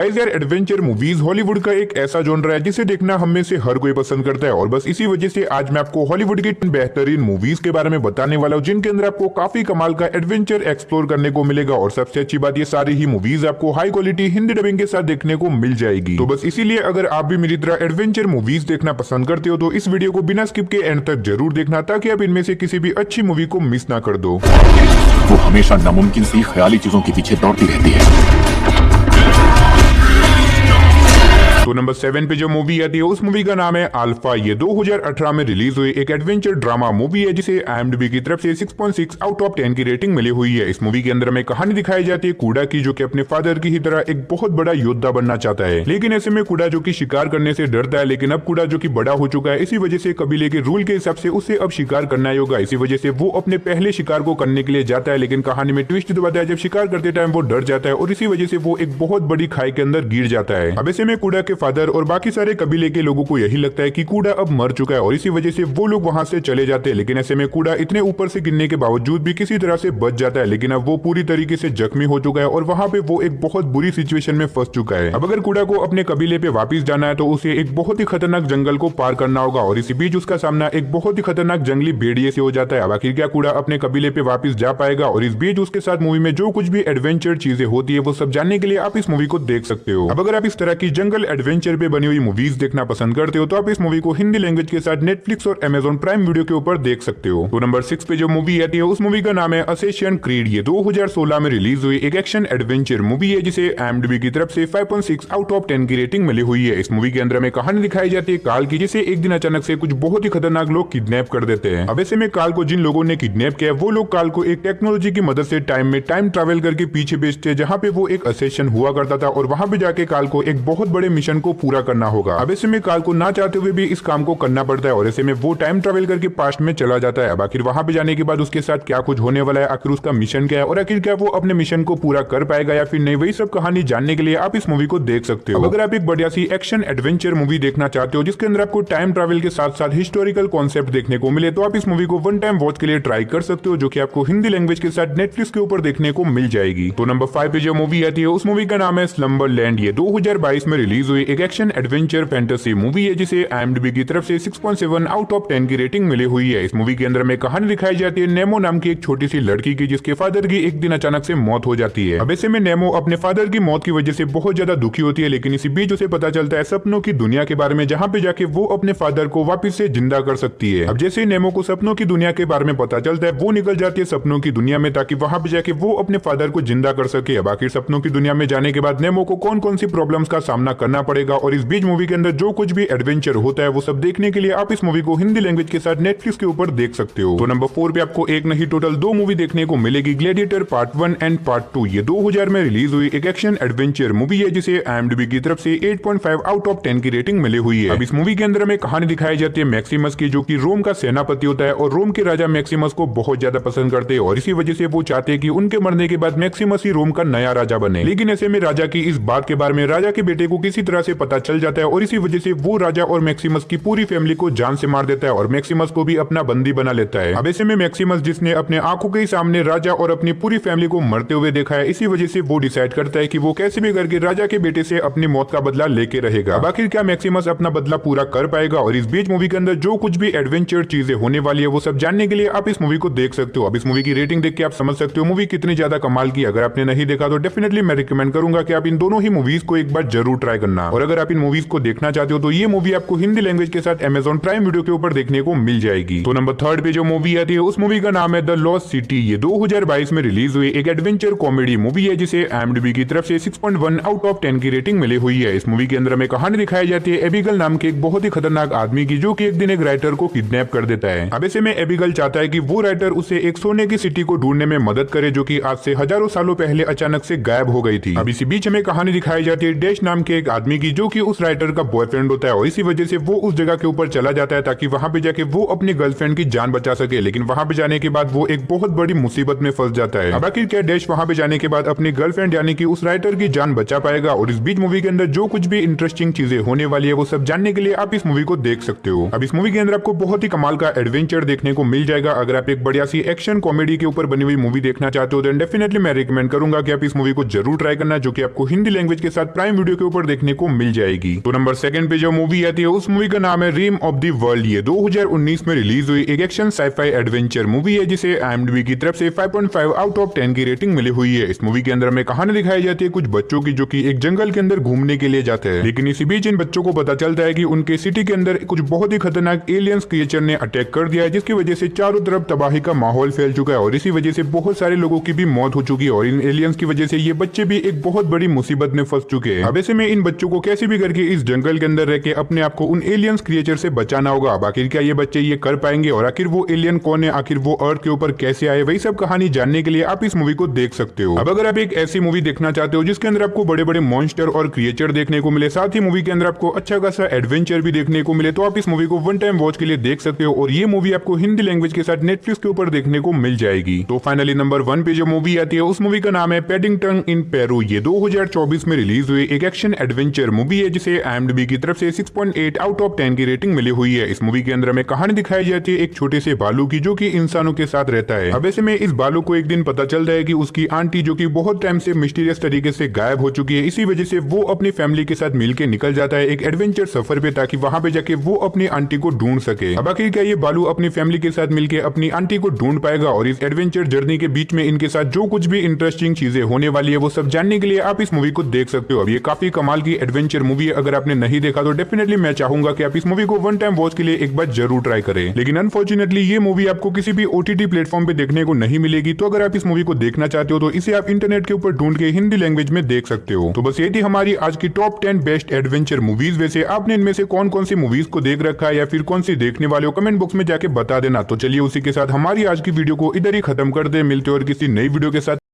Guys यार, adventure movies Hollywood का एक ऐसा जॉनर है जिसे देखना हम में से हर कोई पसंद करता है। और बस इसी वजह से आज मैं आपको हॉलीवुड की बेहतरीन मूवीज के बारे में बताने वाला हूँ जिनके अंदर आपको काफी कमाल का एडवेंचर एक्सप्लोर करने को मिलेगा। और सबसे अच्छी बात, ये सारी ही मूवीज आपको हाई क्वालिटी हिंदी डबिंग के साथ देखने को मिल जाएगी। तो बस इसीलिए अगर आप भी मेरी तरह एडवेंचर मूवीज देखना पसंद करते हो तो इस वीडियो को बिना स्किप के एंड तक जरूर देखना, ताकि आप इनमें से किसी भी अच्छी मूवी को मिस ना कर दो। वो हमेशा नामुमकिन सी ख्याली चीजों के पीछे दौड़ती रहती है। तो नंबर 7 पे जो मूवी आती है उस मूवी का नाम है अल्फा। ये 2018 में रिलीज हुई एक एडवेंचर ड्रामा मूवी है जिसे IMDb की तरफ से 6.6 आउट ऑफ 10 की रेटिंग मिली हुई है। इस मूवी के अंदर में कहानी दिखाई जाती है कूड़ा की, जो कि अपने फादर की ही तरह एक बहुत बड़ा योद्धा बनना चाहता है। लेकिन ऐसे में कूड़ा जो कि शिकार करने से डरता है, लेकिन अब कूड़ा जो कि बड़ा हो चुका है, इसी वजह से कबीले के रूल के हिसाब से उसे अब शिकार करना ही होगा। इसी वजह से वो अपने पहले शिकार को करने के लिए जाता है, लेकिन कहानी में ट्विस्ट दबाता है जब शिकार करते टाइम वो डर जाता है और इसी वजह से वो एक बहुत बड़ी खाई के अंदर गिर जाता है। अब ऐसे में कूड़ा के फादर और बाकी सारे कबीले के लोगों को यही लगता है कि कूड़ा अब मर चुका है और इसी वजह से वो लोग वहां से चले जाते हैं। लेकिन ऐसे में कूड़ा इतने ऊपर से गिरने के बावजूद भी किसी तरह से बच जाता है, लेकिन अब वो पूरी तरीके से जख्मी हो चुका है और वहां पे वो एक बहुत बुरी सिचुएशन में फंस चुका है। अब अगर कूड़ा को अपने कबीले पे वापस जाना है तो उसे एक बहुत ही खतरनाक जंगल को पार करना होगा और इसी बीच उसका सामना एक बहुत ही खतरनाक जंगली भेड़िए से हो जाता है। अब आखिर क्या कूड़ा अपने कबीले पे वापस जा पाएगा? और इस बीच उसके साथ मूवी में जो कुछ भी एडवेंचर चीजें होती है वो सब जानने के लिए आप इस मूवी को देख सकते हो। अब अगर आप इस तरह की जंगल एडवेंचर पे बनी हुई मूवीज देखना पसंद करते हो तो आप इस मूवी को हिंदी लैंग्वेज के साथ नेटफ्लिक्स और अमेजॉन प्राइम वीडियो के ऊपर देख सकते हो। तो नंबर 6 पे जो मूवी आती है उस मूवी का नाम है असेसियन क्रीड। ये 2016 में रिलीज हुई एक एक्शन एडवेंचर मूवी है जिसे IMDb की तरफ से 5.6 आउट ऑफ 10 की रेटिंग मिली हुई है। इस मूवी के अंदर में कहानी दिखाई जाती है काल की, जिसे एक दिन अचानक से कुछ बहुत ही खतरनाक लोग किडनैप कर देते हैं। अब ऐसे में काल को जिन लोगों ने किडनैप किया वो लोग काल को एक टेक्नोलॉजी की मदद से टाइम में टाइम ट्रैवल करके पीछे भेजते, जहाँ पे वो एक असेशन हुआ करता था और वहां पे जाके काल को एक बहुत बड़े मिशन को पूरा करना होगा। अब ऐसे में काल को ना चाहते हुए भी इस काम को करना पड़ता है और ऐसे में वो टाइम ट्रैवल करके पास्ट में चला जाता है। अब आखिर वहां पे जाने के बाद उसके साथ क्या कुछ होने वाला है, आखिर उसका मिशन क्या है और आखिर क्या वो अपने मिशन को पूरा कर पाएगा या फिर नहीं, वही सब कहानी जानने के लिए आप इस मूवी को देख सकते हो। अगर आप एक बढ़िया सी एक्शन एडवेंचर मूवी देखना चाहते हो जिसके अंदर आपको टाइम ट्रैवल के साथ साथ हिस्टोरिकल कॉन्सेप्ट देखने को मिले तो आप इस मूवी को वन टाइम वॉच के लिए ट्राई कर सकते हो, जो कि आपको हिंदी लैंग्वेज के साथ नेटफ्लिक्स के ऊपर देखने को मिल जाएगी। तो नंबर 5 पे जो मूवी आती है उस मूवी का नाम है स्लम्बरलैंड। ये 2022 में रिलीज हुई एक एक्शन एडवेंचर फैंटेसी मूवी है जिसे IMDb की तरफ से 6.7 आउट ऑफ 10 की रेटिंग मिली हुई है। इस मूवी के अंदर में कहानी दिखाई जाती है नेमो नाम की एक छोटी सी लड़की की, जिसके फादर की एक दिन अचानक से मौत हो जाती है। अब ऐसे में नेमो अपने फादर की मौत की वजह से बहुत ज्यादा दुखी होती है, लेकिन इसी बीच उसे पता चलता है सपनों की दुनिया के बारे में, जहाँ पे जाके वो अपने फादर को वापस से जिंदा कर सकती है। अब जैसे ही नेमो को सपनों की दुनिया के बारे में पता चलता है वो निकल जाती है सपनों की दुनिया में, ताकि वहां पे जाके वो अपने फादर को जिंदा कर सके। अब आखिर सपनों की दुनिया में जाने के बाद नेमो को कौन कौन सी प्रॉब्लम्स का सामना करना पड़ेगा और इस बीच मूवी के अंदर जो कुछ भी एडवेंचर होता है वो सब देखने के लिए आप इस मूवी को हिंदी लैंग्वेज के साथ नेटफ्लिक्स के ऊपर देख सकते हो। तो नंबर 4 पे आपको एक नहीं टोटल 2 मूवी देखने को मिलेगी, ग्लैडिएटर पार्ट 1 एंड पार्ट 2। ये 2000 में रिलीज हुई एक एक्शन एडवेंचर मूवी है जिसे IMDb की तरफ से 8.5 आउट ऑफ 10 की रेटिंग मिली हुई है। अब इस मूवी के अंदर में कहानी दिखाई जाती है मैक्सिमस की, जो कि रोम का सेनापति होता है और रोम के राजा मैक्सिमस को बहुत ज्यादा पसंद करते हैं और इसी वजह से वो चाहते हैं कि उनके मरने के बाद मैक्सिमस ही रोम का नया राजा बने। लेकिन ऐसे में राजा की इस बात के बारे में राजा के बेटे को किसी तरह से पता चल जाता है और इसी वजह से वो राजा और मैक्सिमस की पूरी फैमिली को जान से मार देता है और मैक्सिमस को भी अपना बंदी बना लेता है। अब ऐसे में मैक्सिमस, जिसने अपने आंखों के सामने राजा और अपनी पूरी फैमिली को मरते हुए देखा है, इसी वजह से वो डिसाइड करता है कि वो कैसे भी करके राजा के बेटे से अपनी मौत का बदला लेके रहेगा। अब आखिर क्या मैक्सिमस अपना बदला पूरा कर पाएगा? और इस बीच मूवी के अंदर जो कुछ भी एडवेंचर चीजें होने वाली है वो सब जानने के लिए आप इस मूवी को देख सकते हो। अब इस मूवी की रेटिंग देख के आप समझ सकते हो मूवी कितनी ज्यादा कमाल की। अगर आपने नहीं देखा तो डेफिनेटली मैं रिकमेंड करूंगा कि आप इन दोनों ही मूवीज को एक बार जरूर ट्राई करना। और अगर आप इन मूवीज को देखना चाहते हो तो ये मूवी आपको हिंदी लैंग्वेज के साथ अमेजॉन प्राइम वीडियो के ऊपर देखने को मिल जाएगी। तो नंबर 3 पे जो मूवी आती है उस मूवी का नाम है द लॉस्ट सिटी। ये 2022 में रिलीज हुई एक एडवेंचर कॉमेडी मूवी है जिसे IMDb की तरफ से 6.1 आउट ऑफ 10 की रेटिंग मिली हुई है। इस मूवी के अंदर में कहानी दिखाई जाती है एबिगल नाम के एक बहुत ही खतरनाक आदमी की, जो कि एक दिन एक राइटर को किडनैप कर देता है। अब ऐसे में एबिगल चाहता है कि वो राइटर उसे एक सोने की सिटी को ढूंढने में मदद करे, जो कि आज से हजारों सालों पहले अचानक से गायब हो गई थी। अब इसी बीच हमें कहानी दिखाई जाती है डैश नाम के एक आदमी की, जो कि उस राइटर का बॉयफ्रेंड होता है और इसी वजह से वो उस जगह के ऊपर चला जाता है ताकि वहां पे जाके वो अपनी गर्लफ्रेंड की जान बचा सके। लेकिन वहां पे जाने के बाद वो एक बहुत बड़ी मुसीबत में फंस जाता है। अब आखिर क्या डैश वहां पे जाने के बाद अपनी गर्लफ्रेंड यानी कि उस राइटर की जान बचा पाएगा, और इस बीच मूवी के अंदर जो कुछ भी इंटरेस्टिंग चीजें होने वाली है वो सब जानने के लिए आप इस मूवी को देख सकते हो। अब इस मूवी के अंदर आपको बहुत ही कमाल का एडवेंचर देखने को मिल जाएगा। अगर आप एक बढ़िया सी एक्शन कॉमेडी के ऊपर बनी हुई मूवी देखना चाहते हो तो डेफिनेटली मैं रिकमेंड करूंगा कि आप इस मूवी को जरूर ट्राई करना, जो कि आपको हिंदी लैंग्वेज के साथ प्राइम वीडियो के ऊपर देखने को मिल जाएगी। तो नंबर 2 पे जो मूवी आती है उस मूवी का नाम है रिम ऑफ द वर्ल्ड। ये 2019 में रिलीज हुई एक एक्शन साइफाई एडवेंचर मूवी है जिसे IMDb की तरफ से 5.5 आउट ऑफ 10 की रेटिंग मिली हुई है। इस मूवी के अंदर में कहानी दिखाई जाती है कुछ बच्चों की, जो कि एक जंगल के अंदर घूमने के लिए जाते हैं। लेकिन इसी बीच इन बच्चों को पता चलता है कि उनके सिटी के अंदर कुछ बहुत ही खतरनाक एलियंस क्रिएचर ने अटैक कर दिया है, जिसकी वजह से चारों तरफ तबाही का माहौल फैल चुका है और इसी वजह से बहुत सारे लोगों की भी मौत हो चुकी है। और इन एलियंस की वजह से ये बच्चे भी एक बहुत बड़ी मुसीबत में फंस चुके हैं। अब ऐसे में इन बच्चों को कैसे भी करके इस जंगल के अंदर रह के अपने आप को उन एलियंस क्रिएचर से बचाना होगा। अब आखिर क्या ये बच्चे ये कर पाएंगे, और आखिर वो एलियन कौन है, आखिर वो अर्थ के ऊपर कैसे आए, वही सब कहानी जानने के लिए आप इस मूवी को देख सकते हो। अब अगर आप एक ऐसी मूवी देखना चाहते हो जिसके अंदर आपको बड़े बड़े मॉन्स्टर और क्रिएचर देखने को मिले, साथ ही मूवी के अंदर आपको अच्छा खासा एडवेंचर भी देखने को मिले, तो आप इस मूवी को वन टाइम वॉच के लिए देख सकते हो। और ये मूवी आपको हिंदी लैंग्वेज के साथ नेटफ्लिक्स के ऊपर देखने को मिल जाएगी। तो फाइनली नंबर 1 पे जो मूवी आती है उस मूवी का नाम है पैडिंगटन इन पेरू। ये 2024 में रिलीज हुई एक एक्शन एडवेंचर मूवी है जिसे IMDb की तरफ से 6.8 आउट ऑफ 10 की रेटिंग मिली हुई है। इस मूवी के अंदर में कहानी दिखाई जाती है एक छोटे से भालू की, जो कि इंसानों के साथ रहता है। अब ऐसे में इस भालू को एक दिन पता चलता है कि उसकी आंटी, जो कि बहुत टाइम से मिस्टीरियस तरीके से गायब हो चुकी है, इसी वजह से वो अपनी फैमिली के साथ मिलकर निकल जाता है एक एडवेंचर सफर पे, ताकि वहां पे जाके वो अपनी आंटी को ढूंढ सके। अब आखिर क्या ये भालू अपनी फैमिली के साथ मिलकर अपनी आंटी को ढूंढ पाएगा, और इस एडवेंचर जर्नी के बीच में इनके साथ जो कुछ भी इंटरेस्टिंग चीजें होने वाली है वो सब जानने के लिए आप इस मूवी को देख सकते हो। अब ये काफी कमाल की एडवेंचर मूवी है। अगर आपने नहीं देखा तो डेफिनेटली मैं चाहूंगा कि आप इस मूवी को वन टाइम वॉच के लिए एक बार जरूर ट्राई करें। लेकिन अनफॉर्चुनेटली ये मूवी आपको किसी भी OTT प्लेटफॉर्म पे देखने को नहीं मिलेगी। तो अगर आप इस मूवी को देखना चाहते हो तो इसे आप इंटरनेट के ऊपर ढूंढ के हिंदी लैंग्वेज में देख सकते हो। तो बस ये थी हमारी आज की टॉप 10 बेस्ट एडवेंचर मूवीज। वैसे आपने इनमें से कौन कौन सी मूवीज को देख रखा है या फिर कौन सी देखने वाले हो, कमेंट बॉक्स में जाके बता देना। तो चलिए उसी के साथ हमारी आज की वीडियो को इधर ही खत्म कर दे। मिलते और किसी नई वीडियो के साथ।